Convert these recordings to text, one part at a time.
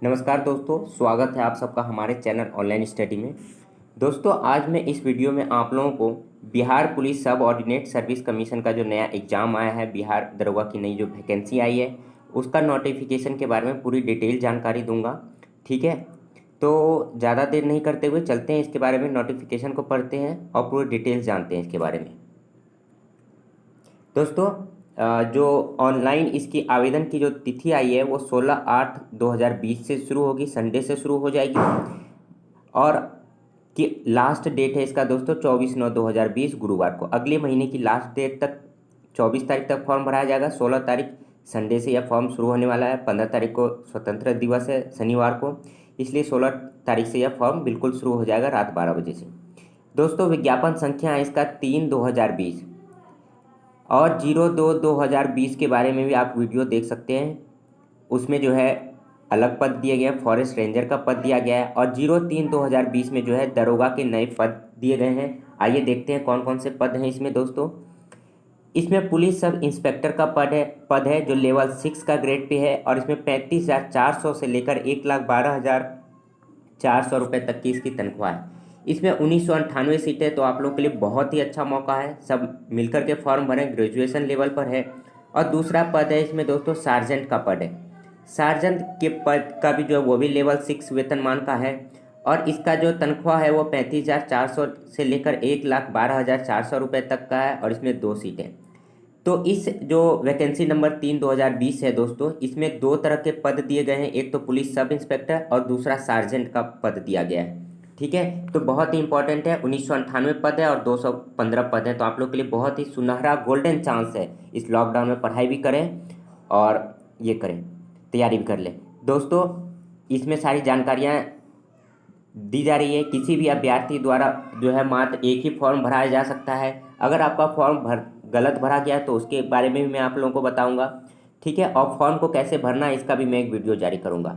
नमस्कार दोस्तों, स्वागत है आप सबका हमारे चैनल ऑनलाइन स्टडी में। दोस्तों, आज मैं इस वीडियो में आप लोगों को बिहार पुलिस सब ऑर्डिनेट सर्विस कमीशन का जो नया एग्ज़ाम आया है, बिहार दरोगा की नई जो वैकेंसी आई है, उसका नोटिफिकेशन के बारे में पूरी डिटेल जानकारी दूंगा। ठीक है, तो ज़्यादा देर नहीं करते हुए चलते हैं इसके बारे में, नोटिफिकेशन को पढ़ते हैं और पूरी डिटेल्स जानते हैं इसके बारे में। दोस्तों, जो ऑनलाइन इसकी आवेदन की जो तिथि आई है वो 16/8/2020 से शुरू होगी, संडे से शुरू हो जाएगी। और कि लास्ट डेट है इसका दोस्तों 24/9/2020 गुरुवार को। अगले महीने की लास्ट डेट तक 24 तारीख तक फॉर्म भराया जाएगा। 16 तारीख संडे से यह फॉर्म शुरू होने वाला है। 15 तारीख को स्वतंत्रता दिवस है शनिवार को, इसलिए 16 तारीख से यह फॉर्म बिल्कुल शुरू हो जाएगा रात 12 बजे से। दोस्तों, विज्ञापन संख्या है इसका 3/2020 और 02/2020 के बारे में भी आप वीडियो देख सकते हैं। उसमें जो है अलग पद दिए गए हैं, फॉरेस्ट रेंजर का पद दिया गया है। और 03/2020 में जो है दरोगा के नए पद दिए गए हैं। आइए देखते हैं कौन कौन से पद हैं इसमें। दोस्तों, इसमें पुलिस सब इंस्पेक्टर का पद है जो लेवल 6 का ग्रेड पे है और इसमें 35,400 से लेकर 1,12,400 रुपये तक की इसकी तनख्वाह है। इसमें 1998 सीटें, तो आप लोगों के लिए बहुत ही अच्छा मौका है। सब मिलकर के फॉर्म भरें, ग्रेजुएशन लेवल पर है। और दूसरा पद है इसमें दोस्तों सार्जेंट का पद है। सार्जेंट के पद का भी जो है वो भी लेवल 6 वेतनमान का है और इसका जो तनख्वाह है वो 35,400 से लेकर 1,12,400 रुपये तक का है और इसमें 2 सीटें। तो इस जो वैकेंसी नंबर 3/2020 है दोस्तों, इसमें 2 तरह के पद दिए गए हैं। एक तो पुलिस सब इंस्पेक्टर और दूसरा सार्जेंट का पद दिया गया है। ठीक है, तो बहुत ही इंपॉर्टेंट है। 1998 पद है और 215 पद है, तो आप लोग के लिए बहुत ही सुनहरा गोल्डन चांस है। इस लॉकडाउन में पढ़ाई भी करें और ये करें, तैयारी भी कर लें। दोस्तों, इसमें सारी जानकारियाँ दी जा रही है। किसी भी अभ्यर्थी द्वारा जो है मात्र एक ही फॉर्म भराया जा सकता है। अगर आपका फॉर्म गलत भरा गया तो उसके बारे में भी मैं आप लोगों को बताऊंगा। ठीक है, और फॉर्म को कैसे भरना है इसका भी मैं एक वीडियो जारी करूंगा।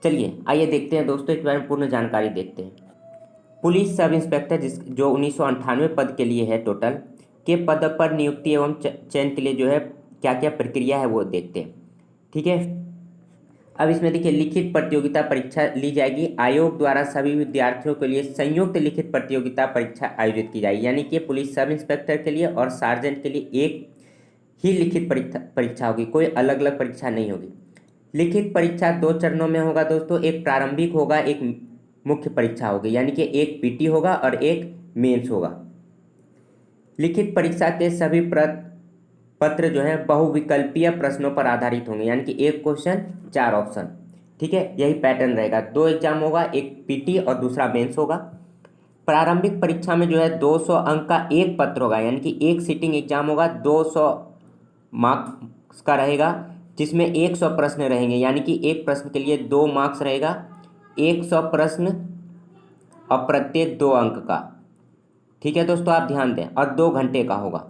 चलिए आइए देखते हैं दोस्तों, इस बारे में पूर्ण जानकारी देखते हैं। पुलिस सब इंस्पेक्टर जो 1998 पद के लिए है टोटल, के पद पर नियुक्ति एवं चयन के लिए जो है क्या क्या प्रक्रिया है वो देखते हैं। ठीक है, अब इसमें देखिए लिखित प्रतियोगिता परीक्षा ली जाएगी। आयोग द्वारा सभी विद्यार्थियों के लिए संयुक्त लिखित प्रतियोगिता परीक्षा आयोजित की जाएगी, यानी कि पुलिस सब इंस्पेक्टर के लिए और सार्जेंट के लिए एक ही लिखित परीक्षा होगी, कोई अलग अलग परीक्षा नहीं होगी। लिखित परीक्षा 2 चरणों में होगा दोस्तों। एक प्रारंभिक होगा, एक मुख्य परीक्षा होगी, यानी कि एक पीटी होगा और एक मेंस होगा। लिखित परीक्षा के सभी पत्र जो है बहुविकल्पीय प्रश्नों पर आधारित होंगे, यानी कि एक क्वेश्चन 4 ऑप्शन। ठीक है, यही पैटर्न रहेगा। 2 एग्जाम होगा, एक पीटी और दूसरा मेंस होगा। प्रारंभिक परीक्षा में जो है 200 अंक का एक पत्र होगा, यानी कि एक सिटिंग एग्जाम होगा। 200 मार्क्स का रहेगा, जिसमें 100 प्रश्न रहेंगे, यानी कि एक प्रश्न के लिए 2 मार्क्स रहेगा। 100 प्रश्न और प्रत्येक 2 अंक का। ठीक है दोस्तों, आप ध्यान दें। और 2 घंटे का होगा।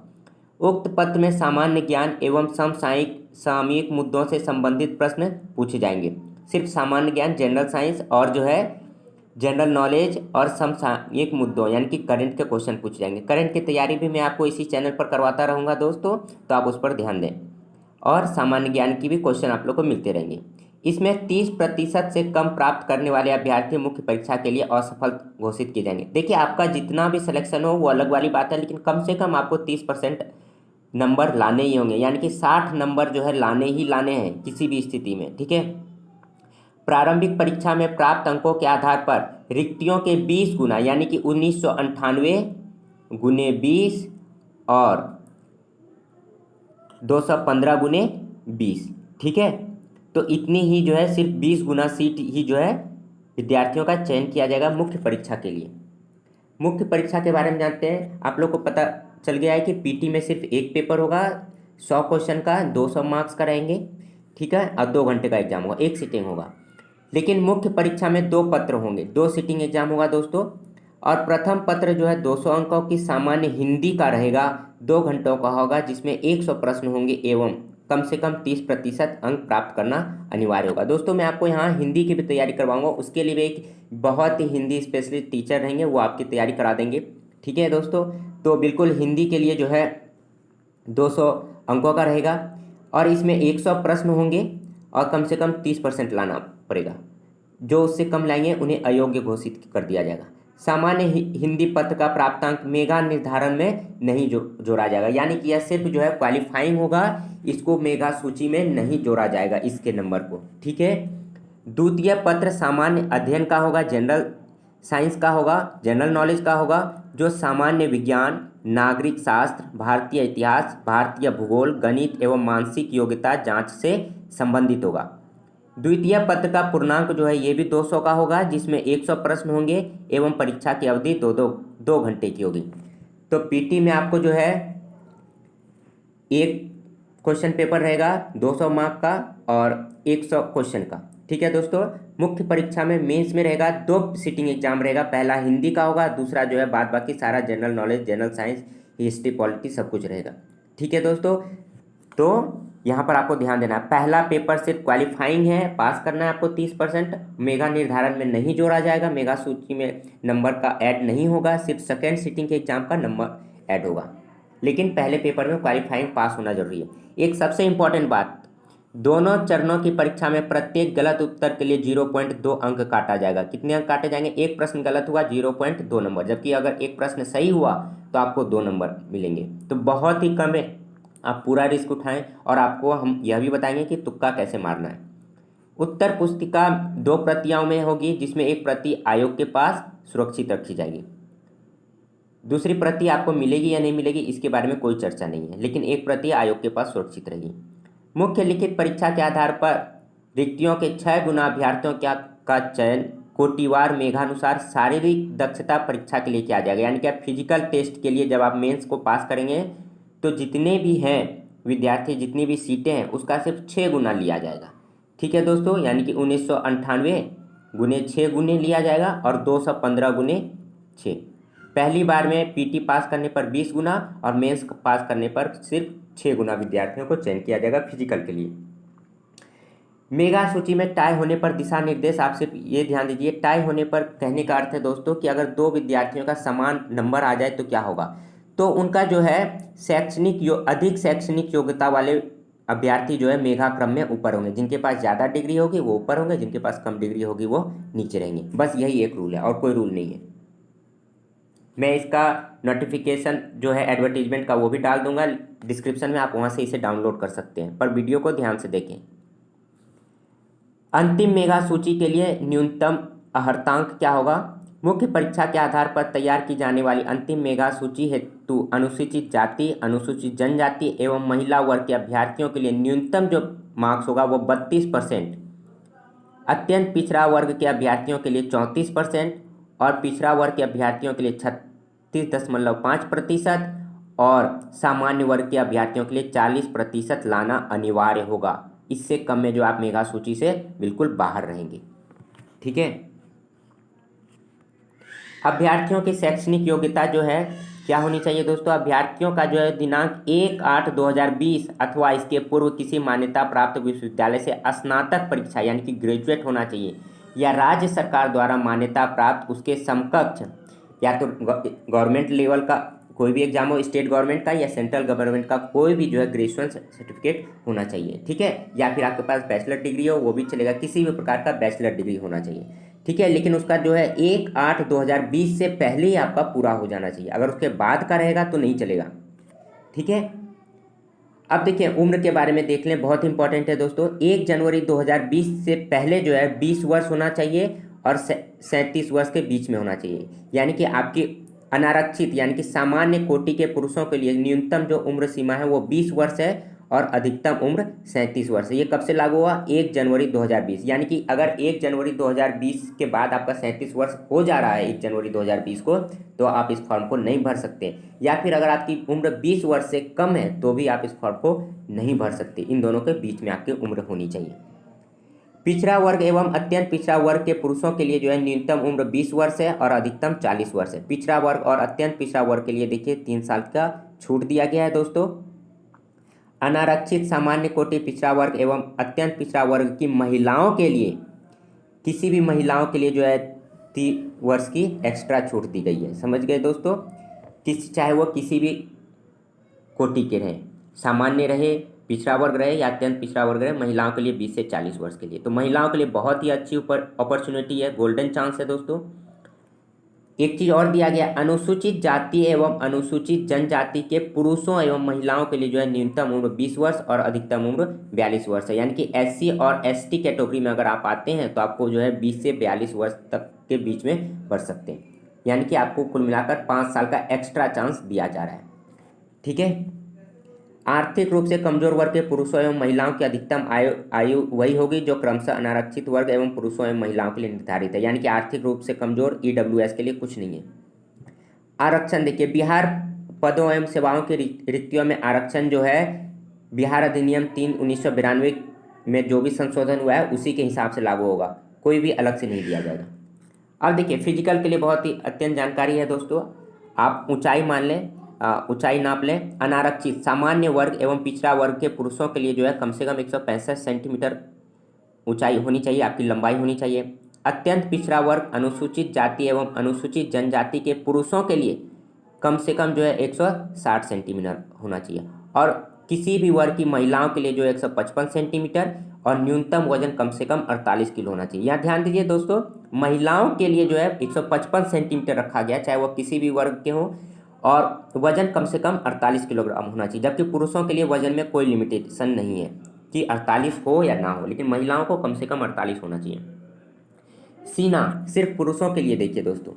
उक्त पत्र में सामान्य ज्ञान एवं समसामयिक मुद्दों से संबंधित प्रश्न पूछे जाएंगे। सिर्फ सामान्य ज्ञान, जनरल साइंस और जो है जनरल नॉलेज और समसामयिक मुद्दों यानी कि करंट के क्वेश्चन पूछे जाएंगे। करंट की तैयारी भी मैं आपको इसी चैनल पर करवाता रहूँगा दोस्तों, तो आप उस पर ध्यान दें। और सामान्य ज्ञान की भी क्वेश्चन आप लोग को मिलते रहेंगे। इसमें 30% से कम प्राप्त करने वाले अभ्यर्थी मुख्य परीक्षा के लिए असफल घोषित किए जाएंगे। देखिए, आपका जितना भी सिलेक्शन हो वो अलग वाली बात है, लेकिन कम से कम आपको 30% नंबर लाने ही होंगे, यानी कि 60 नंबर जो है लाने ही लाने हैं किसी भी स्थिति में। ठीक है, प्रारंभिक परीक्षा में प्राप्त अंकों के आधार पर रिक्तियों के 20 गुना, यानी कि 1998 गुने 20 और 215 गुने 20। ठीक है, तो इतनी ही जो है सिर्फ 20 गुना सीट ही जो है विद्यार्थियों का चयन किया जाएगा मुख्य परीक्षा के लिए। मुख्य परीक्षा के बारे में जानते हैं। आप लोग को पता चल गया है कि पीटी में सिर्फ एक पेपर होगा, 100 क्वेश्चन का, 200 मार्क्स का रहेंगे। ठीक है, और 2 घंटे का एग्जाम होगा, एक सिटिंग होगा। लेकिन मुख्य परीक्षा में 2 पत्र होंगे, 2 सिटिंग एग्जाम होगा दोस्तों। और प्रथम पत्र जो है 200 अंकों की सामान्य हिंदी का रहेगा, 2 घंटों का होगा, जिसमें 100 प्रश्न होंगे एवं कम से कम 30% अंक प्राप्त करना अनिवार्य होगा। दोस्तों, मैं आपको यहाँ हिंदी की भी तैयारी करवाऊंगा, उसके लिए भी एक बहुत ही हिंदी स्पेशलिस्ट टीचर रहेंगे, वो आपकी तैयारी करा देंगे। ठीक है दोस्तों, तो बिल्कुल हिंदी के लिए जो है 200 अंकों का रहेगा और इसमें 100 प्रश्न होंगे और कम से कम 30% लाना पड़ेगा। जो उससे कम लाएंगे उन्हें अयोग्य घोषित कर दिया जाएगा। सामान्य हिंदी पत्र का प्राप्तांक मेगा निर्धारण में नहीं जोड़ा जाएगा, यानी कि यह सिर्फ जो है क्वालिफाइंग होगा, इसको मेगा सूची में नहीं जोड़ा जाएगा इसके नंबर को। ठीक है। द्वितीय पत्र सामान्य अध्ययन का होगा, जनरल साइंस का होगा, जनरल नॉलेज का होगा, जो सामान्य विज्ञान, नागरिक शास्त्र, भारतीय इतिहास, भारतीय भूगोल, गणित एवं मानसिक योग्यता जांच से संबंधित होगा। द्वितीय पत्र का पूर्णांक जो है ये भी 200 का होगा, जिसमें 100 प्रश्न होंगे एवं परीक्षा की अवधि दो घंटे की होगी। तो पीटी में आपको जो है एक क्वेश्चन पेपर रहेगा 200 मार्क का और 100 क्वेश्चन का। ठीक है दोस्तों। मुख्य परीक्षा में मेंस में रहेगा 2 सिटिंग एग्जाम रहेगा, पहला हिंदी का होगा, दूसरा जो है बाद बाकी सारा general knowledge, general science, history, polity सब कुछ रहेगा। ठीक है दोस्तों। तो यहाँ पर आपको ध्यान देना है, पहला पेपर सिर्फ क्वालिफाइंग है, पास करना है आपको 30%, मेगा निर्धारण में नहीं जोड़ा जाएगा, मेगा सूची में नंबर का ऐड नहीं होगा, सिर्फ सेकेंड सिटिंग के एग्जाम का नंबर ऐड होगा, लेकिन पहले पेपर में क्वालिफाइंग पास होना जरूरी है। एक सबसे इंपॉर्टेंट बात, दोनों चरणों की परीक्षा में प्रत्येक गलत उत्तर के लिए 0.2 अंक काटा जाएगा। कितने अंक काटे जाएंगे? एक प्रश्न गलत हुआ 0.2 नंबर, जबकि अगर एक प्रश्न सही हुआ तो आपको 2 नंबर मिलेंगे। तो बहुत ही कम है, आप पूरा रिस्क उठाएं और आपको हम यह भी बताएंगे कि तुक्का कैसे मारना है। उत्तर पुस्तिका 2 प्रतियों में होगी, जिसमें एक प्रति आयोग के पास सुरक्षित रखी जाएगी। दूसरी प्रति आपको मिलेगी या नहीं मिलेगी इसके बारे में कोई चर्चा नहीं है, लेकिन एक प्रति आयोग के पास सुरक्षित रहेगी। मुख्य लिखित परीक्षा के आधार पर रिक्तियों के 6 गुना अभ्यर्थियों का चयन कोटिवार मेघानुसार शारीरिक दक्षता परीक्षा के लिए किया जाएगा। यानी कि आप फिजिकल टेस्ट के लिए जब आप मेंस को पास करेंगे तो जितने भी हैं विद्यार्थी, जितनी भी सीटें हैं, उसका सिर्फ 6 गुना लिया जाएगा। ठीक है दोस्तों। यानी कि 1998 गुने 6 गुने लिया जाएगा और 215 गुने 6। पहली बार में पीटी पास करने पर 20 गुना और मेंस पास करने पर सिर्फ 6 गुना विद्यार्थियों को चयन किया जाएगा फिजिकल के लिए। मेगा सूची में टाई होने पर दिशा निर्देश, आप सिर्फ ये ध्यान दीजिए, टाई होने पर कहने का अर्थ है दोस्तों कि अगर 2 विद्यार्थियों का समान नंबर आ जाए तो क्या होगा, तो उनका जो है अधिक शैक्षणिक योग्यता वाले अभ्यर्थी जो है मेगा क्रम में ऊपर होंगे। जिनके पास ज़्यादा डिग्री होगी वो ऊपर होंगे, जिनके पास कम डिग्री होगी वो नीचे रहेंगे। बस यही एक रूल है और कोई रूल नहीं है। मैं इसका नोटिफिकेशन जो है एडवर्टीजमेंट का वो भी डाल दूंगा डिस्क्रिप्शन में, आप वहाँ से इसे डाउनलोड कर सकते हैं, पर वीडियो को ध्यान से देखें। अंतिम मेगा सूची के लिए न्यूनतम अर्हतांक क्या होगा? मुख्य परीक्षा के आधार पर तैयार की जाने वाली अंतिम मेगा सूची हेतु अनुसूचित जाति, अनुसूचित जनजाति एवं महिला वर्ग के अभ्यर्थियों के लिए न्यूनतम जो मार्क्स होगा वो 32%, अत्यंत पिछड़ा वर्ग के अभ्यर्थियों के लिए 34% और पिछड़ा वर्ग के अभ्यर्थियों के लिए 36.5% और सामान्य वर्ग के अभ्यर्थियों के लिए 40% लाना अनिवार्य होगा। इससे कम में जो आप मेगा सूची से बिल्कुल बाहर रहेंगे। ठीक है। अभ्यर्थियों की शैक्षणिक योग्यता जो है क्या होनी चाहिए दोस्तों? अभ्यर्थियों का जो है दिनांक 1/8/2020 अथवा इसके पूर्व किसी मान्यता प्राप्त विश्वविद्यालय से स्नातक परीक्षा यानी कि ग्रेजुएट होना चाहिए, या राज्य सरकार द्वारा मान्यता प्राप्त उसके समकक्ष या तो गवर्नमेंट लेवल का कोई भी एग्जाम हो, स्टेट गवर्नमेंट का या सेंट्रल गवर्नमेंट का कोई भी जो है ग्रेजुएशन सर्टिफिकेट होना चाहिए। ठीक है। या फिर आपके पास बैचलर डिग्री हो वो भी चलेगा, किसी भी प्रकार का बैचलर डिग्री होना चाहिए। ठीक है। लेकिन उसका जो है 1/8/2020 से पहले ही आपका पूरा हो जाना चाहिए, अगर उसके बाद का रहेगा तो नहीं चलेगा। ठीक है। अब देखिए उम्र के बारे में देख लें, बहुत इंपॉर्टेंट है दोस्तों। 1 जनवरी 2020 से पहले जो है 20 वर्ष होना चाहिए और 37 वर्ष के बीच में होना चाहिए। यानी कि आपकी अनारक्षित यानी कि सामान्य कोटि के पुरुषों के लिए न्यूनतम जो उम्र सीमा है वो 20 वर्ष है और अधिकतम उम्र 37 वर्ष है। ये कब से लागू हुआ? 1 जनवरी 2020। यानी कि अगर 1 जनवरी 2020 के बाद आपका 37 वर्ष हो जा रहा है 1 जनवरी 2020 को, तो आप इस फॉर्म को नहीं भर सकते। या फिर अगर आपकी उम्र 20 वर्ष से कम है तो भी आप इस फॉर्म को नहीं भर सकते। इन दोनों के बीच में आपकी उम्र होनी चाहिए। पिछड़ा वर्ग एवं अत्यंत पिछड़ा वर्ग के पुरुषों के लिए जो है न्यूनतम उम्र 20 वर्ष है और अधिकतम 40 वर्ष है। पिछड़ा वर्ग और अत्यंत पिछड़ा वर्ग के लिए देखिए 3 साल का छूट दिया गया है दोस्तों। अनारक्षित सामान्य कोटि पिछड़ा वर्ग एवं अत्यंत पिछड़ा वर्ग की महिलाओं के लिए, किसी भी महिलाओं के लिए जो है 3 वर्ष की एक्स्ट्रा छूट दी गई है। समझ गए दोस्तों? चाहे वो किसी भी कोटि के रहें, सामान्य रहे, पिछड़ा वर्ग रहे या अत्यंत पिछड़ा वर्ग रहे, महिलाओं के लिए 20 से 40 वर्ष के लिए। तो महिलाओं के लिए बहुत ही अच्छी अपॉर्चुनिटी है, गोल्डन चांस है दोस्तों। एक चीज़ और दिया गया, अनुसूचित जाति एवं अनुसूचित जनजाति के पुरुषों एवं महिलाओं के लिए जो है न्यूनतम उम्र 20 वर्ष और अधिकतम उम्र 42 वर्ष है। यानी कि SC और ST कैटेगरी में अगर आप आते हैं तो आपको जो है 20 से 42 वर्ष तक के बीच में बढ़ सकते हैं। यानी कि आपको कुल मिलाकर 5 साल का एक्स्ट्रा चांस दिया जा रहा है। ठीक है। आर्थिक रूप से कमजोर वर्ग के पुरुषों एवं महिलाओं की अधिकतम आयु वही होगी जो क्रमशः अनारक्षित वर्ग एवं पुरुषों एवं महिलाओं के लिए निर्धारित है। यानी कि आर्थिक रूप से कमजोर EWS के लिए कुछ नहीं है। आरक्षण देखिए, बिहार पदों एवं सेवाओं की रिक्तियों में आरक्षण जो है बिहार अधिनियम 3/1992 में जो भी संशोधन हुआ है उसी के हिसाब से लागू होगा, कोई भी अलग से नहीं दिया जाएगा। अब देखिए फिजिकल के लिए बहुत ही अत्यंत जानकारी है दोस्तों। आप ऊंचाई मान लें, ऊंचाई नाप लें। अनारक्षित सामान्य वर्ग एवं पिछड़ा वर्ग के पुरुषों के लिए जो है कम से कम 165 सेंटीमीटर ऊंचाई होनी चाहिए, आपकी लंबाई होनी चाहिए। अत्यंत पिछड़ा वर्ग अनुसूचित जाति एवं अनुसूचित जनजाति के पुरुषों के लिए कम से कम जो है 160 सेंटीमीटर होना चाहिए। और किसी भी वर्ग की महिलाओं के लिए जो है 155 सेंटीमीटर और न्यूनतम वजन कम से कम 48 किलो होना चाहिए। यहाँ ध्यान दीजिए दोस्तों, महिलाओं के लिए जो है 155 सेंटीमीटर रखा गया, चाहे वो किसी भी वर्ग के हों, और वजन कम से कम 48 किलोग्राम होना चाहिए। जबकि पुरुषों के लिए वजन में कोई लिमिटेशन नहीं है कि 48 हो या ना हो, लेकिन महिलाओं को कम से कम 48 होना चाहिए। सीना सिर्फ पुरुषों के लिए देखिए दोस्तों,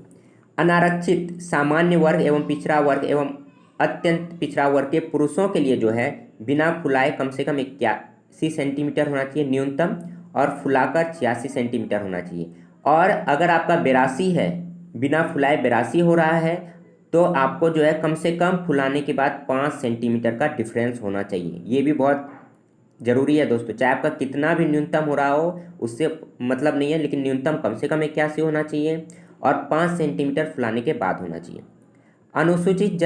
अनारक्षित सामान्य वर्ग एवं पिछड़ा वर्ग एवं अत्यंत पिछड़ा वर्ग के पुरुषों के लिए जो है बिना फुलाए कम से कम 81 सेंटीमीटर होना चाहिए न्यूनतम, और फुलाकर 86 सेंटीमीटर होना चाहिए। और अगर आपका 82 है, बिना फुलाए 82 हो रहा है, तो आपको जो है कम से कम फुलाने के बाद 5 सेंटीमीटर का डिफरेंस होना चाहिए। ये भी बहुत जरूरी है दोस्तों। चाहे आपका कितना भी न्यूनतम हो रहा हो उससे मतलब नहीं है, लेकिन न्यूनतम कम से कम 81 होना चाहिए और 5 सेंटीमीटर फुलाने के बाद होना चाहिए। अनुसूचित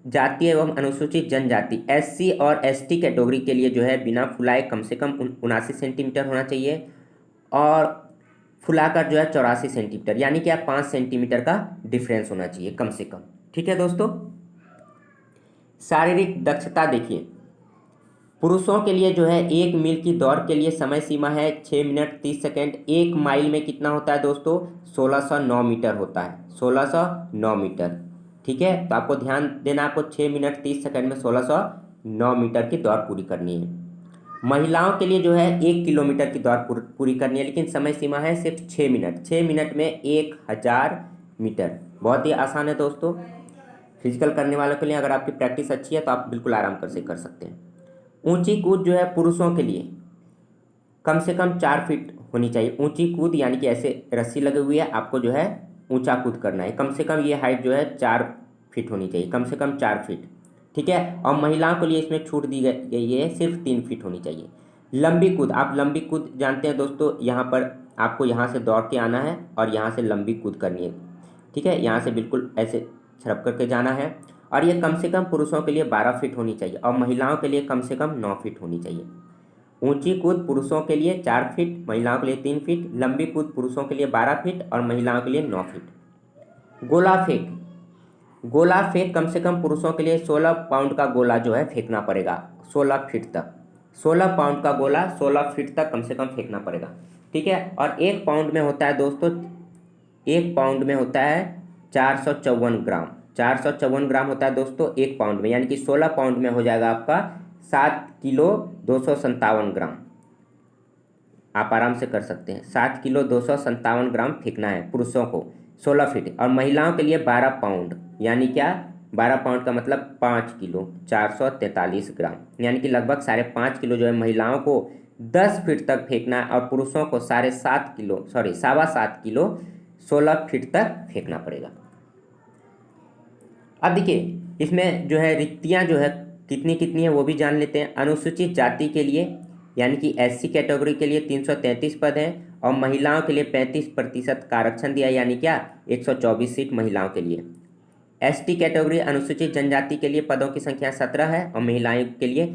जाति एवं अनुसूचित जनजाति SC और ST कैटेगरी के लिए जो है बिना फुलाए कम से कम 79 सेंटीमीटर होना चाहिए और फुलाकर जो है 84 सेंटीमीटर, यानी कि आप 5 सेंटीमीटर का डिफरेंस होना चाहिए कम से कम। ठीक है दोस्तों। शारीरिक दक्षता देखिए, पुरुषों के लिए जो है 1 मील की दौड़ के लिए समय सीमा है 6 मिनट 30 सेकेंड। 1 माइल में कितना होता है दोस्तों? 1609 मीटर होता है, 1609 मीटर। ठीक है, तो आपको ध्यान देना, आपको 6 मिनट 30 सेकेंड में 1609 मीटर की दौड़ पूरी करनी है। महिलाओं के लिए जो है 1 किलोमीटर की दौड़ पूरी करनी है, लेकिन समय सीमा है सिर्फ 6 मिनट। 6 मिनट में 1000 मीटर। बहुत ही आसान है दोस्तों। फिजिकल करने वालों के लिए अगर आपकी प्रैक्टिस अच्छी है तो आप बिल्कुल आराम से कर सकते हैं। ऊंची कूद जो है पुरुषों के लिए कम से कम 4 फीट होनी चाहिए। ऊंची कूद यानी कि ऐसे रस्सी लगी हुई है, आपको जो है ऊंचा कूद करना है। कम से कम ये हाइट जो है 4 फीट होनी चाहिए, कम से कम 4 फीट। ठीक है, और महिलाओं के लिए इसमें छूट दी गई है, सिर्फ 3 फीट होनी चाहिए। लंबी कूद, आप लंबी कूद जानते हैं दोस्तों, यहाँ पर आपको यहाँ से दौड़ के आना है और यहाँ से लंबी कूद करनी है। ठीक है, यहाँ से बिल्कुल ऐसे छड़प करके जाना है, और ये कम से कम पुरुषों के लिए 12 फीट होनी चाहिए और महिलाओं के लिए कम से कम 9 फीट होनी चाहिए। ऊंची कूद पुरुषों के लिए 4 फीट, महिलाओं के लिए 3 फीट। लंबी कूद पुरुषों के लिए 12 फीट और महिलाओं के लिए 9 फीट। गोला फेंक, गोला फेंक कम से कम पुरुषों के लिए 16 पाउंड का गोला जो है फेंकना पड़ेगा 16 फीट तक। 16 पाउंड का गोला 16 फीट तक कम से कम फेंकना पड़ेगा। ठीक है, और 1 पाउंड में होता है दोस्तों, 1 पाउंड में होता है 454 ग्राम। 454 ग्राम होता है दोस्तों 1 पाउंड में, यानी कि 16 पाउंड में हो जाएगा आपका 7 किलो 257 ग्राम। आप आराम से कर सकते हैं। 7 किलो 257 ग्राम फेंकना है पुरुषों को 16 फीट, और महिलाओं के लिए 12 पाउंड, यानी क्या 12 पाउंड का मतलब 5 किलो 443 ग्राम, यानी कि लगभग 5.5 किलो जो है महिलाओं को 10 फीट तक फेंकना है और पुरुषों को 7.5 किलो 7.25 किलो 16 फीट तक फेंकना पड़ेगा। अब देखिए इसमें जो है रिक्तियाँ जो है कितनी कितनी है वो भी जान लेते हैं। अनुसूचित जाति के लिए यानी कि SC कैटेगरी के लिए 333 पद हैं और महिलाओं के लिए 35% का आरक्षण दिया, यानी क्या 124 सीट महिलाओं के लिए। ST कैटेगरी अनुसूचित जनजाति के लिए पदों की संख्या 17 है और महिलाओं के लिए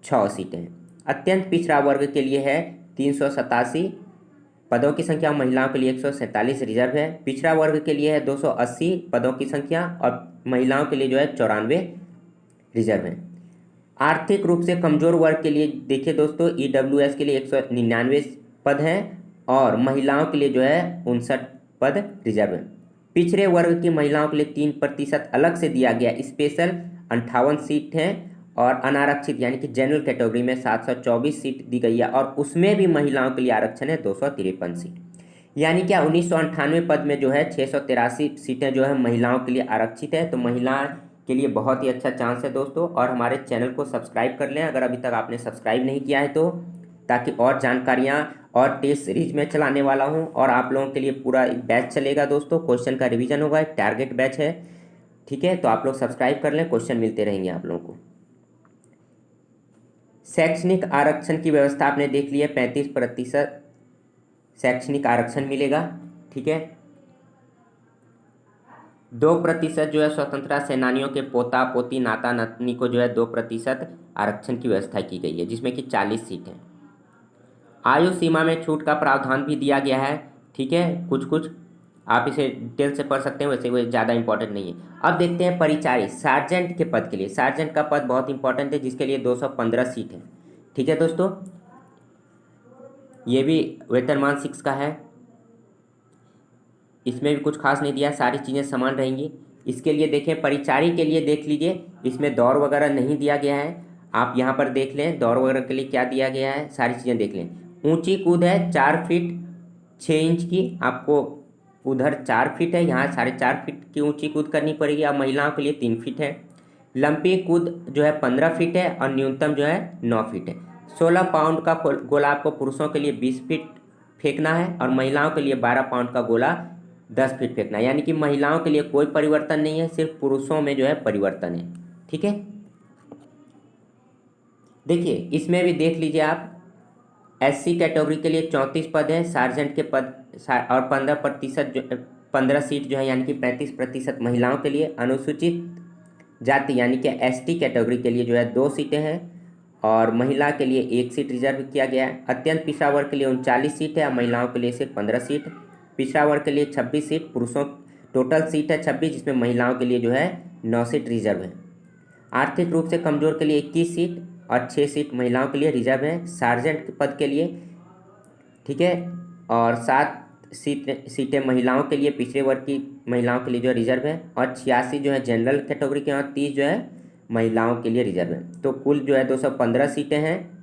6 सीटें हैं। अत्यंत पिछड़ा वर्ग के लिए है 387 पदों की संख्या, महिलाओं के लिए 147 रिजर्व है। पिछड़ा वर्ग के लिए है 280 पदों की संख्या और महिलाओं के लिए जो है 94 रिजर्व है। आर्थिक रूप से कमजोर वर्ग के लिए देखिए दोस्तों, EWS के लिए 199 पद हैं और महिलाओं के लिए जो है 59 पद रिजर्व है। पिछड़े वर्ग की महिलाओं के लिए 3% अलग से दिया गया स्पेशल 58 सीट हैं और अनारक्षित यानी कि जनरल कैटेगरी में 724 सीट दी गई है और उसमें भी महिलाओं के लिए आरक्षण है 253 सीट। यानी क्या 1998 पद में जो है 683 सीटें जो है महिलाओं के लिए आरक्षित है। तो महिला के लिए बहुत ही अच्छा चांस है दोस्तों। और हमारे चैनल को सब्सक्राइब कर लें अगर अभी तक आपने सब्सक्राइब नहीं किया है तो, ताकि और जानकारियाँ और टेस्ट सीरीज में चलाने वाला हूँ और आप लोगों के लिए पूरा एक बैच चलेगा दोस्तों। क्वेश्चन का रिवीजन होगा, एक टारगेट बैच है, ठीक है। तो आप लोग सब्सक्राइब कर लें, क्वेश्चन मिलते रहेंगे आप लोगों को। शैक्षणिक आरक्षण की व्यवस्था आपने देख ली है, 35% शैक्षणिक आरक्षण मिलेगा, ठीक है। 2% जो है स्वतंत्रता सेनानियों के पोता पोती नाता नातनी को जो है 2% आरक्षण की व्यवस्था की गई है, जिसमें कि 40 सीट हैं। आयु सीमा में छूट का प्रावधान भी दिया गया है, ठीक है। कुछ कुछ आप इसे डिटेल से पढ़ सकते हैं, वैसे वो ज़्यादा इंपॉर्टेंट नहीं है। अब देखते हैं परिचारी सार्जेंट के पद के लिए। सार्जेंट का पद बहुत इंपॉर्टेंट है, जिसके लिए 215 सीट है, ठीक है दोस्तों। ये भी वेतनमान 6 का है, इसमें भी कुछ खास नहीं दिया, सारी चीज़ें समान रहेंगी। इसके लिए देखें, परिचारी के लिए देख लीजिए, इसमें दौड़ वगैरह नहीं दिया गया है। आप यहाँ पर देख लें दौड़ वगैरह के लिए क्या दिया गया है, सारी चीज़ें देख लें। ऊंची कूद है 4 फीट 6 इंच की, आपको उधर 4 फीट है, यहाँ 4.5 फीट की ऊंची कूद करनी पड़ेगी। अब महिलाओं के लिए 3 फीट है। लंबी कूद जो है 15 फीट है और न्यूनतम जो है 9 फीट है। 16 पाउंड का गोला आपको पुरुषों के लिए 20 फीट फेंकना है और महिलाओं के लिए 12 पाउंड का गोला 10 फीट फेंकना है। यानी कि महिलाओं के लिए कोई परिवर्तन नहीं है, सिर्फ पुरुषों में जो है परिवर्तन है, ठीक है। देखिए इसमें भी देख लीजिए आप, SC कैटेगरी के लिए 34 पद है, सार्जेंट के पद और 15 सीट जो है यानी कि 35% महिलाओं के लिए। अनुसूचित जाति यानी कि ST कैटेगरी के लिए जो है 2 सीटें हैं और महिला के लिए 1 सीट रिजर्व किया गया है। अत्यंत पिछड़ा वर्ग के लिए 39 सीट है और महिलाओं के लिए सिर्फ 15 सीट। पिछड़ा वर्ग के लिए 26 सीट, पुरुषों टोटल सीट है 26, जिसमें महिलाओं के लिए जो है 9 सीट रिजर्व है। आर्थिक रूप से कमजोर के लिए 21 सीट और 6 सीट महिलाओं के लिए रिजर्व है सार्जेंट पद के लिए, ठीक है। और 7 सीटें महिलाओं के लिए, पिछड़े वर्ग की महिलाओं के लिए जो रिजर्व है और 86 जो है जनरल कैटेगरी के और 30 जो है महिलाओं के लिए रिजर्व है। तो कुल जो है 215 सीटें हैं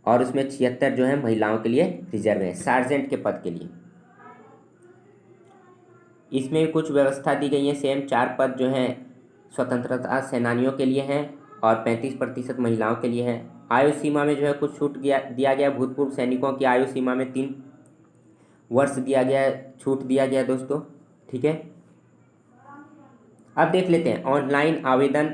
और उसमें 76 जो है महिलाओं के लिए रिजर्व है सार्जेंट के पद के लिए। इसमें कुछ व्यवस्था दी गई है सेम, 4 पद जो हैं स्वतंत्रता सेनानियों के लिए हैं और 35% महिलाओं के लिए है। आयु सीमा में जो है कुछ छूट दिया गया। भूतपूर्व सैनिकों की आयु सीमा में 3 वर्ष दिया गया है, छूट दिया गया दोस्तों, ठीक है। अब देख लेते हैं ऑनलाइन आवेदन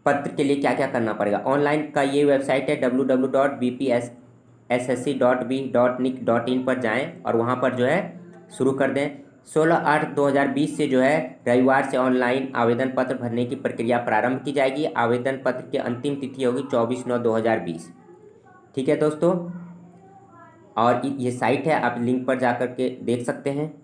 पत्र के लिए क्या क्या करना पड़ेगा। ऑनलाइन का ये वेबसाइट है www.bpssc.b.nic.in पर जाएं और वहाँ पर जो है शुरू कर दें। 16/8/2020 से जो है रविवार से ऑनलाइन आवेदन पत्र भरने की प्रक्रिया प्रारंभ की जाएगी। आवेदन पत्र की अंतिम तिथि होगी 24/9/2020, ठीक है दोस्तों। और ये साइट है, आप लिंक पर जा कर के देख सकते हैं।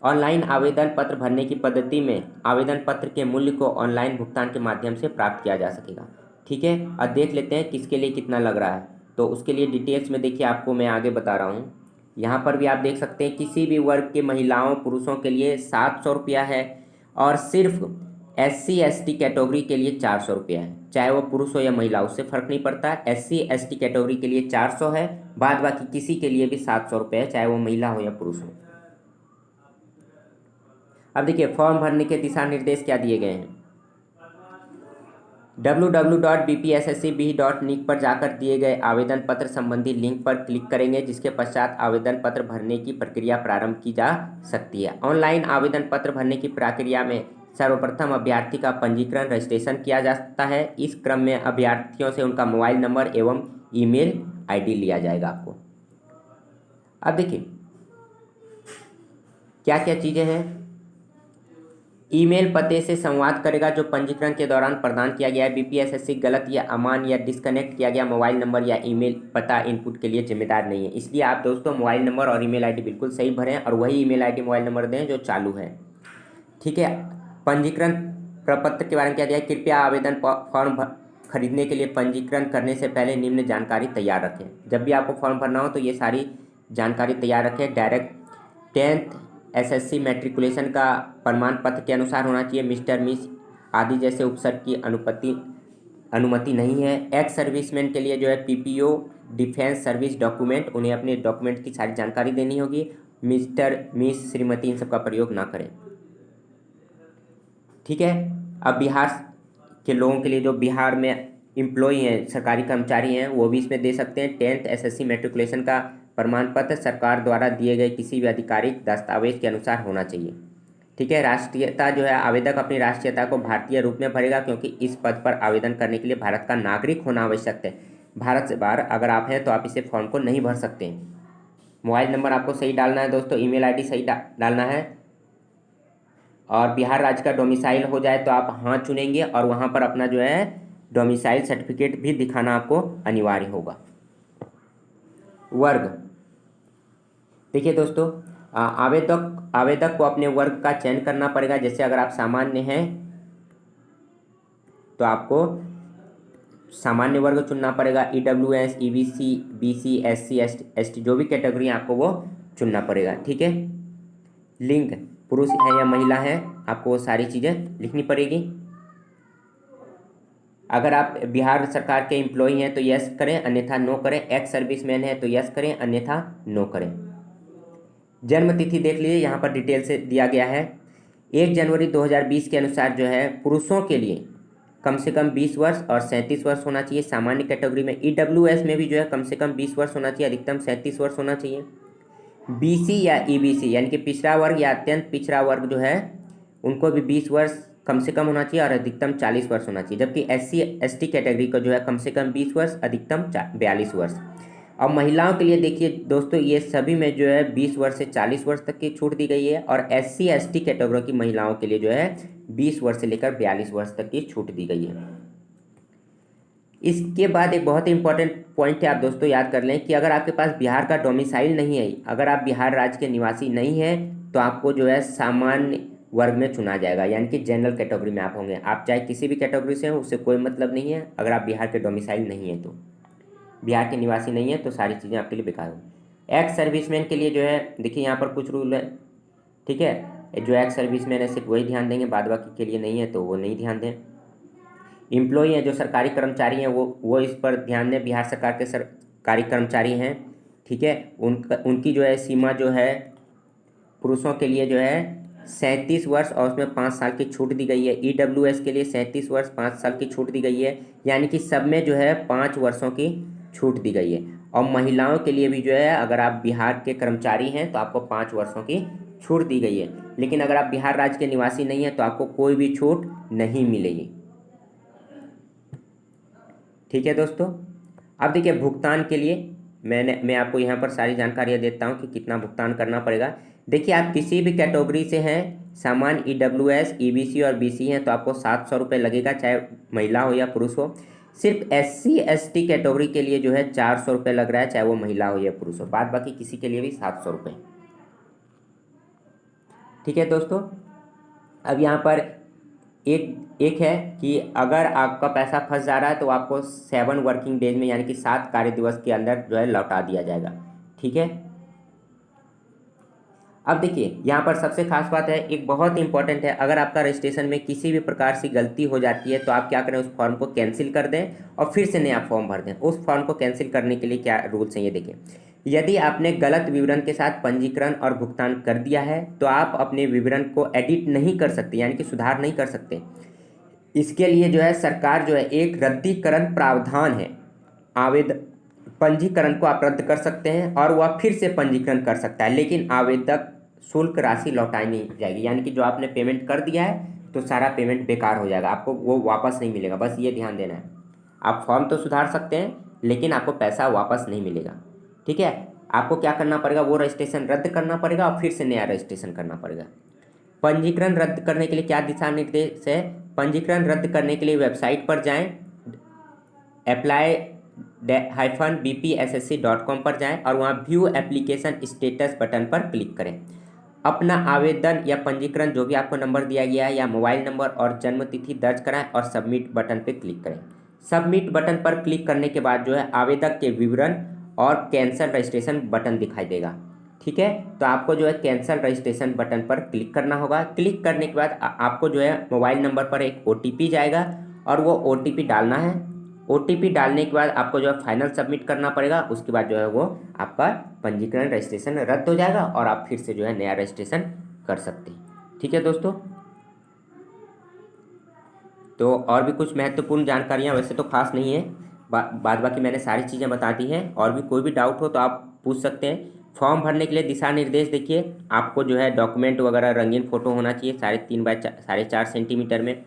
ऑनलाइन आवेदन पत्र भरने की पद्धति में आवेदन पत्र के मूल्य को ऑनलाइन भुगतान के माध्यम से प्राप्त किया जा सकेगा, ठीक है। और देख लेते हैं किसके लिए कितना लग रहा है। तो उसके लिए डिटेल्स में देखिए, आपको मैं आगे बता रहा हूँ। यहाँ पर भी आप देख सकते हैं किसी भी वर्ग के महिलाओं पुरुषों के लिए 700 रुपया है और सिर्फ SC ST कैटेगरी के लिए 400 रुपया है। चाहे वो पुरुष हो या महिला, उससे फ़र्क नहीं पड़ता। SC ST कैटेगरी के लिए 400 है, बाद बाकी किसी के लिए भी 700 रुपये है, चाहे वो महिला हो या पुरुष हो। अब देखिए फॉर्म भरने के दिशा निर्देश क्या दिए गए हैं। www.bpsscb.nic पर जाकर दिए गए आवेदन पत्र संबंधी लिंक पर क्लिक करेंगे, जिसके पश्चात आवेदन पत्र भरने की प्रक्रिया प्रारंभ की जा सकती है। ऑनलाइन आवेदन पत्र भरने की प्रक्रिया में सर्वप्रथम अभ्यर्थी का पंजीकरण रजिस्ट्रेशन किया जाता है। इस क्रम में अभ्यर्थियों से उनका मोबाइल नंबर एवं ईमेल ID लिया जाएगा आपको। अब देखिए क्या क्या चीज़ें हैं। ईमेल पते से संवाद करेगा जो पंजीकरण के दौरान प्रदान किया गया है। BPSSC गलत या अमान्य या डिस्कनेक्ट किया गया मोबाइल नंबर या ईमेल पता इनपुट के लिए जिम्मेदार नहीं है। इसलिए आप दोस्तों मोबाइल नंबर और ईमेल ID बिल्कुल सही भरें और वही ईमेल ID मोबाइल नंबर दें जो चालू है, ठीक है। पंजीकरण प्रपत्र के बारे में क्या दिया है, कृपया आवेदन फॉर्म खरीदने के लिए पंजीकरण करने से पहले निम्न जानकारी तैयार रखें। जब भी आपको फॉर्म भरना हो तो ये सारी जानकारी तैयार रखें। डायरेक्ट 10th SSC मैट्रिकुलेशन का प्रमाण पत्र के अनुसार होना चाहिए। मिस्टर मिस आदि जैसे उपसर्ग की अनुमति नहीं है। एक्स सर्विसमैन के लिए जो है PPO डिफेंस सर्विस डॉक्यूमेंट, उन्हें अपने डॉक्यूमेंट की सारी जानकारी देनी होगी। मिस्टर मिस श्रीमती इन सब का प्रयोग ना करें। ठीक है। अब बिहार के लोगों के लिए जो बिहार में एम्प्लॉई हैं, सरकारी कर्मचारी हैं, वो भी इसमें दे सकते हैं। 10th SSC मैट्रिकुलेशन का प्रमाण पत्र सरकार द्वारा दिए गए किसी भी आधिकारिक दस्तावेज के अनुसार होना चाहिए। ठीक है। राष्ट्रीयता जो है, आवेदक अपनी राष्ट्रीयता को भारतीय रूप में भरेगा क्योंकि इस पद पर आवेदन करने के लिए भारत का नागरिक होना आवश्यक है। भारत से बाहर अगर आप हैं तो आप इसे फॉर्म को नहीं भर सकते हैं। मोबाइल नंबर आपको सही डालना है दोस्तों, ईमेल ID सही डालना है। और बिहार राज्य का डोमिसाइल हो जाए तो आप हाँ चुनेंगे और वहाँ पर अपना जो है डोमिसाइल सर्टिफिकेट भी दिखाना आपको अनिवार्य होगा। वर्ग, देखिए दोस्तों, आवेदक को अपने वर्ग का चयन करना पड़ेगा। जैसे अगर आप सामान्य हैं तो आपको सामान्य वर्ग चुनना पड़ेगा। EWS, EBC, BC, SC, ST जो भी कैटेगरी है आपको वो चुनना पड़ेगा। ठीक है। लिंग, पुरुष है या महिला है, आपको वो सारी चीज़ें लिखनी पड़ेगी। अगर आप बिहार सरकार के एम्प्लॉई हैं तो यस करें, अन्यथा नो करें। एक्स सर्विसमैन है तो यस करें, अन्यथा नो करें। जन्म तिथि देख लीजिए, यहाँ पर डिटेल से दिया गया है। 1 जनवरी 2020 के अनुसार जो है पुरुषों के लिए कम से कम 20 वर्ष और 37 वर्ष होना चाहिए। सामान्य कैटेगरी में EWS में भी जो है कम से कम 20 वर्ष होना चाहिए, अधिकतम 37 वर्ष होना चाहिए। BC या EBC यानी कि पिछड़ा वर्ग या अत्यंत पिछड़ा वर्ग जो है उनको भी 20 वर्ष कम से कम होना चाहिए और अधिकतम 40 वर्ष होना चाहिए। जबकि SC ST कैटेगरी को जो है कम से कम 20 वर्ष, अधिकतम 42 वर्ष। और महिलाओं के लिए देखिए दोस्तों, ये सभी में जो है 20 वर्ष से 40 वर्ष तक की छूट दी गई है। और SC ST कैटेगरी की महिलाओं के लिए जो है 20 वर्ष से लेकर 42 वर्ष तक की छूट दी गई है। इसके बाद एक बहुत ही इंपॉर्टेंट पॉइंट है, आप दोस्तों याद कर लें कि अगर आपके पास बिहार का डोमिसाइल नहीं है, अगर आप बिहार राज्य के निवासी नहीं हैं तो आपको जो है सामान्य वर्ग में चुना जाएगा, यानी कि जनरल कैटेगरी में आप होंगे। आप चाहे किसी भी कैटेगरी से हो, उससे कोई मतलब नहीं है। अगर आप बिहार के डोमिसाइल नहीं है तो, बिहार के निवासी नहीं है तो सारी चीज़ें आपके लिए बेकार होंगी। एक्स सर्विसमैन के लिए जो है देखिए यहाँ पर कुछ रूल है। ठीक है। जो एक्स सर्विसमैन है सिर्फ वही ध्यान देंगे, बाद बाकी के लिए नहीं है तो वो नहीं ध्यान दें। एम्प्लॉई हैं, जो सरकारी कर्मचारी हैं वो इस पर ध्यान दें। बिहार सरकार के सरकारी कर्मचारी हैं, ठीक है, उनकी जो है सीमा जो है पुरुषों के लिए जो है 37 वर्ष और उसमें 5 साल की छूट दी गई है। EWS के लिए 37 वर्ष 5 साल की छूट दी गई है, यानी कि सब में जो है 5 वर्षों की छूट दी गई है। और महिलाओं के लिए भी जो है अगर आप बिहार के कर्मचारी हैं तो आपको 5 वर्षों की छूट दी गई है। लेकिन अगर आप बिहार राज्य के निवासी नहीं हैं तो आपको कोई भी छूट नहीं मिलेगी। ठीक है दोस्तों। अब देखिए भुगतान के लिए मैं आपको यहाँ पर सारी जानकारियाँ देता हूँ कि कितना भुगतान करना पड़ेगा। देखिए आप किसी भी कैटेगरी से हैं, सामान्य EWS, EBC और BC हैं तो आपको 700 रुपये लगेगा, चाहे महिला हो या पुरुष हो। सिर्फ SC ST कैटेगरी के लिए जो है 400 रुपये लग रहा है, चाहे वो महिला हो या पुरुष हो। बाद बाकी किसी के लिए भी 700 रुपये। ठीक है दोस्तों। अब यहाँ पर एक है कि अगर आपका पैसा फंस जा रहा है तो आपको 7 वर्किंग डेज में यानी कि 7 कार्य दिवस के अंदर जो है लौटा दिया जाएगा। ठीक है। अब देखिए यहाँ पर सबसे खास बात है, एक बहुत इंपॉर्टेंट है, अगर आपका रजिस्ट्रेशन में किसी भी प्रकार से गलती हो जाती है तो आप क्या करें, उस फॉर्म को कैंसिल कर दें और फिर से नया फॉर्म भर दें। उस फॉर्म को कैंसिल करने के लिए क्या रूल्स हैं ये देखें। यदि आपने गलत विवरण के साथ पंजीकरण और भुगतान कर दिया है तो आप अपने विवरण को एडिट नहीं कर सकते, यानी कि सुधार नहीं कर सकते। इसके लिए जो है सरकार जो है एक रद्दीकरण प्रावधान है। आवेदन पंजीकरण को आप रद्द कर सकते हैं और वह फिर से पंजीकरण कर सकता है, लेकिन आवेदक शुल्क राशि लौटाई नहीं जाएगी। यानी कि जो आपने पेमेंट कर दिया है तो सारा पेमेंट बेकार हो जाएगा, आपको वो वापस नहीं मिलेगा। बस ये ध्यान देना है। आप फॉर्म तो सुधार सकते हैं लेकिन आपको पैसा वापस नहीं मिलेगा। ठीक है। आपको क्या करना पड़ेगा, वो रजिस्ट्रेशन रद्द करना पड़ेगा और फिर से नया रजिस्ट्रेशन करना पड़ेगा। पंजीकरण रद्द करने के लिए क्या दिशा निर्देश है। पंजीकरण रद्द करने के लिए वेबसाइट पर जाएं, apply-bpssc.com पर जाएं और वहां व्यू एप्लीकेशन स्टेटस बटन पर क्लिक करें। अपना आवेदन या पंजीकरण जो भी आपको नंबर दिया गया है या मोबाइल नंबर और जन्म तिथि दर्ज कराएं और सबमिट बटन पर क्लिक करें। सबमिट बटन पर क्लिक करने के बाद जो है आवेदक के विवरण और कैंसल रजिस्ट्रेशन बटन दिखाई देगा। ठीक है, तो आपको जो है कैंसल रजिस्ट्रेशन बटन पर क्लिक करना होगा। क्लिक करने के बाद आपको जो है मोबाइल नंबर पर एक OTP जाएगा और वो OTP डालना है। OTP डालने के बाद आपको जो है फाइनल सबमिट करना पड़ेगा। उसके बाद जो है वो आपका पंजीकरण रजिस्ट्रेशन रद्द हो जाएगा और आप फिर से जो है नया रजिस्ट्रेशन कर सकते हैं। ठीक है दोस्तों, तो और भी कुछ महत्वपूर्ण जानकारियाँ वैसे तो खास नहीं है, बाद बाकी मैंने सारी चीज़ें बता दी हैं। और भी कोई भी डाउट हो तो आप पूछ सकते हैं। फॉर्म भरने के लिए दिशा निर्देश देखिए, आपको जो है डॉक्यूमेंट वगैरह रंगीन फ़ोटो होना चाहिए 3.5 बाय 4.5 सेंटीमीटर में।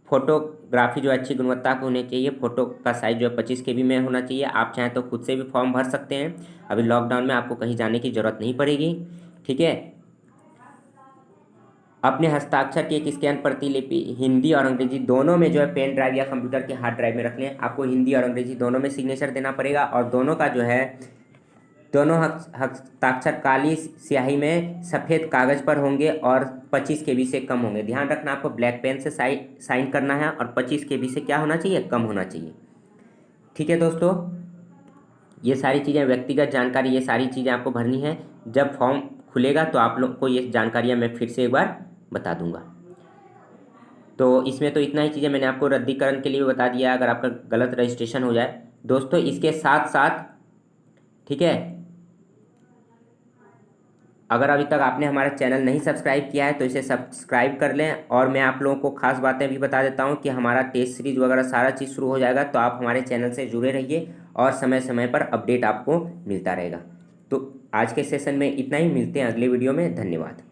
फोटोग्राफी जो अच्छी गुणवत्ता की होनी चाहिए। फ़ोटो का साइज़ जो है 25 KB में होना चाहिए। आप चाहें तो खुद से भी फॉर्म भर सकते हैं, अभी लॉकडाउन में आपको कहीं जाने की ज़रूरत नहीं पड़ेगी। ठीक है, अपने हस्ताक्षर की एक स्कैन प्रतिलिपि हिंदी और अंग्रेजी दोनों में जो है पेन ड्राइव या कंप्यूटर के हार्ड ड्राइव में रख लें। आपको हिंदी और अंग्रेजी दोनों में सिग्नेचर देना पड़ेगा और दोनों का जो है दोनों हस्ताक्षर काली स्याही में सफ़ेद कागज़ पर होंगे और 25 KB से कम होंगे। ध्यान रखना, आपको ब्लैक पेन से साइन करना है और 25 KB से क्या होना चाहिए, कम होना चाहिए। ठीक है दोस्तों, ये सारी चीज़ें व्यक्तिगत जानकारी, ये सारी चीज़ें आपको भरनी है। जब फॉर्म खुलेगा तो आप लोग को ये जानकारियाँ मैं फिर से एक बार बता दूंगा। तो इसमें तो इतना ही चीज़ें मैंने आपको रद्दीकरण के लिए बता दिया अगर आपका गलत रजिस्ट्रेशन हो जाए। दोस्तों इसके साथ साथ, ठीक है, अगर अभी तक आपने हमारा चैनल नहीं सब्सक्राइब किया है तो इसे सब्सक्राइब कर लें। और मैं आप लोगों को खास बातें भी बता देता हूं कि हमारा टेस्ट सीरीज वगैरह सारा चीज़ शुरू हो जाएगा, तो आप हमारे चैनल से जुड़े रहिए और समय समय पर अपडेट आपको मिलता रहेगा। तो आज के सेशन में इतना ही, मिलते हैं अगले वीडियो में। धन्यवाद।